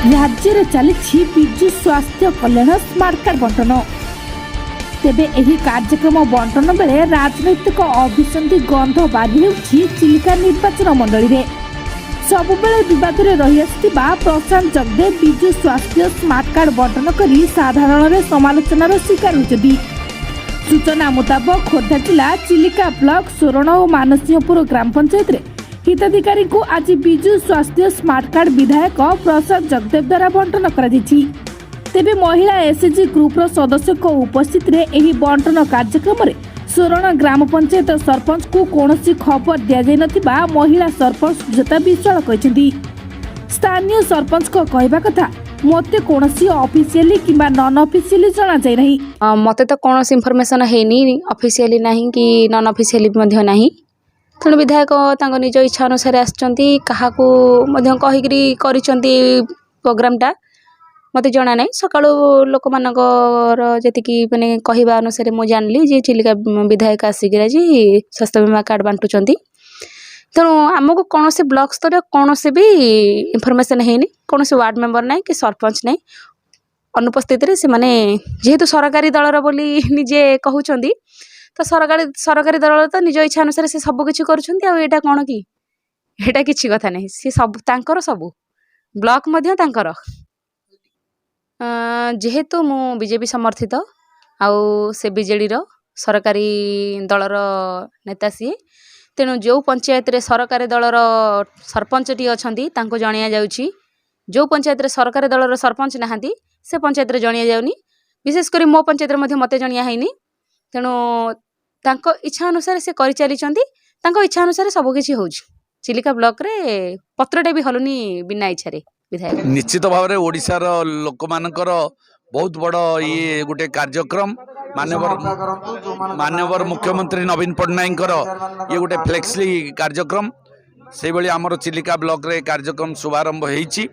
राज्य में चली विजु स्वास्थ्य कल्याण स्मार्ट कार्ड बंटन। तेबे एही कार्यक्रम बंटन बेले राजनैतिक अभिसंधि गंध बारी हेउछि चिलिका निर्वाचन मंडली रे। सबुबेले विवाद रे रही आसिथिबा प्रशांत जगदेव विजु स्वास्थ्य स्मार्ट कार्ड बंटन करी साधारण रे समालोचनार शिकार होइछथि। सूचना मुताबक खोर्धा जिला चिलिका ब्लॉक सोरण और मानसिंहपुर ग्राम पंचायत रे हिताधिकारी को आज विजु स्वास्थ्य स्मार्ट कार्ड विधायक प्रशांत जगदेव द्वारा बंटन करा दिछि। तेबे महिला एसएचजी ग्रुप सदस्य को उपस्थित रे एही बंटन कार्यक्रम रे सोरण ग्राम पंचायत सरपंच को कौनसी खबर दिया जाय नथिबा महिला सरपंच सुजाता विश्वाल कहिसेंती। स्थानीय सरपंच को कहबा कथा मते कौनसी ऑफिशियली किंबा नॉन ऑफिशियली जाना जाय नहीं। मते तो कौनसी इनफॉरमेशन हैनी ऑफिशियली नहीं कि नॉन ऑफिशियली मध्य नहीं। तेणु विधायक तांको निज इच्छा अनुसार आसचंती काहाकू मध्य कहिकरी करिसंती प्रोग्रामटा मते जाना नहीं। सकाळू लोक मानकर जेतिकी माने कहिबा अनुसार मु जानली जे चिलिका विधायक आसिगिरा जी स्वास्थ्य बीमा कार्ड बांटुचंती। तेणु आमको कौन से ब्लॉक स्तर कौन से भी इनफॉरमेशन हैनी। कौन से वार्ड मेंबर नहीं कि सरपंच नहीं अनुपस्थित से माने जेहेतु सरकारी दलर बोली निजे कहउचंती तो सरकारी दल तो निज इच्छा अनुसार से सब किछि करूछंती। आ एटा कोन की एटा किछि कथा नहीं। से सब तांकर सब ब्लॉक मध्य तांकर जेहेतु मु बीजेपी समर्थित आउ से बीजेडी रो सरकारी दलर नेता सी। तेणु जो पंचायत रे सरकारी दलर सरपंच टी अछंती तांको जणिया जाउची। जो पंचायत रे सरकारी दलर सरपंच नहांती से पंचायत रे जणिया जाउनी। विशेष करी मो पंचायत रे मध्य मते जणिया हैनी। तेणु तांको इच्छा अनुसार से करि चली चंती। तांको इच्छा अनुसार सब किछि होउची। चिलिका ब्लॉक रे पत्रटे भी हलुनी बिना इच्छा रे विधायक। निश्चित भाव में ओडिशा रो लोक मानकर बहुत बड़ ये गोटे कार्यक्रम माननीय मुख्यमंत्री नवीन पट्टनायक ये गोटे फ्लेक्सली कार्यक्रम से भली आमर चिलिका ब्लॉक रे कार्यक्रम शुभारंभ होईची।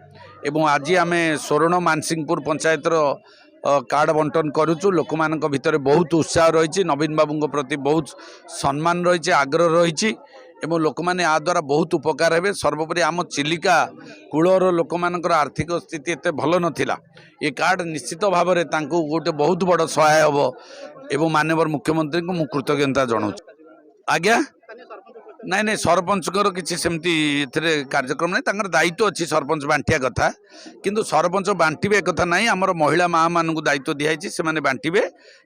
एवं आज आम सोरण मानसिंहपुर पंचायत कार्ड बंटन करुचु। लोक मानक भितर बहुत उत्साह रही। नवीन बाबू प्रति बहुत सम्मान रही आग्रह रही एवं लोक मैंने आ द्वारा बहुत उपकार हे। सर्वोपरि आम चिलिका कूलर लोक मानकर आर्थिक स्थिति एत भल नथिला। ये कार्ड निश्चित भाव में गोटे बहुत बड़ सहाय हम एवं माननीय मुख्यमंत्री को मु कृतज्ञता जनाऊँ। आज्ञा नाई नाई सरपंच किसी सेमती कार्यक्रम नहीं। दायित्व अच्छी सरपंच बांटिया कथा किंतु सरपंच बांटे कथा नहीं। आमर महिला माँ मान दायित्व दिखाई से बांटे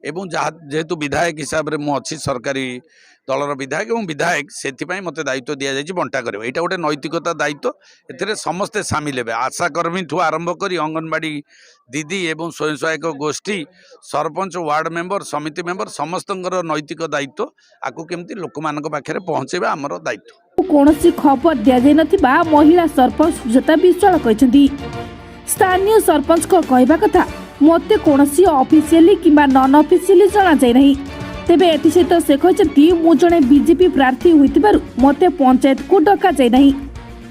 एवं जेहेतु विधायक हिसाब से मुझे सरकारी दलर विधायक और विधायक से मत दायित्व दि जाए बंटा कर। यहाँ गोटे नैतिकता दायित्व ए समस्ते सामिल हे। आशाकर्मी ठू आरंभ कर अंगनवाड़ी दीदी एवं स्वयं सहायक गोष्ठी सरपंच वार्ड मेंबर समिति मेंबर समस्त नैतिक दायित्व आपको केमती लोक मान पाखे पहुँचेबा आमर दायित्व। कौनसी खबर दिया जाय नथिबा महिला सरपंच सुजाता विश्वाल कहिसेंती। स्थानीय सरपंच को कहबा कथा मते कौनसी ऑफिशियली किंबा नॉन ऑफिशियली जाना जाय नहीं। तेबे एथि सहित से कहते मु जणे बीजेपी प्रार्थी होइतिबारु मते पंचायत को डका जाय नहीं।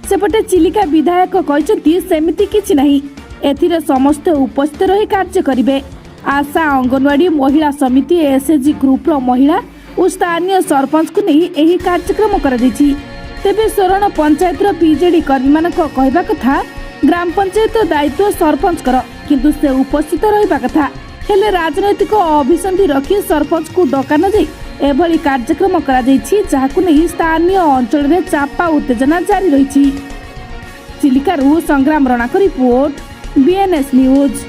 सेपटे चिलिका विधायक कहते सेमिति किछि नहीं। एथिरे समस्त उपस्थित रही कार्य करिवे। आशा अंगनवाड़ी महिला समिति एसएचजी ग्रुप रो महिला और स्थानीय सरपंच को नहीं एही कार्यक्रम करा दिछि। तेबे सोरण पंचायत रो बीजेडी कर्मी मानक कहबा कथा ग्राम पंचायत दायित्व सरपंच कर किंतु से उपस्थित रहिबा कथा। हेले राजनैतिक अभिसंधि रखी सरपंच को डका न जाई एभली कार्यक्रम करा दैछि जाहाकु नहीं स्थानीय अंचल रे चापा उत्तेजना जारी रहिछि। चिलिका रु संग्राम रणाक रिपोर्ट बीएनएस न्यूज।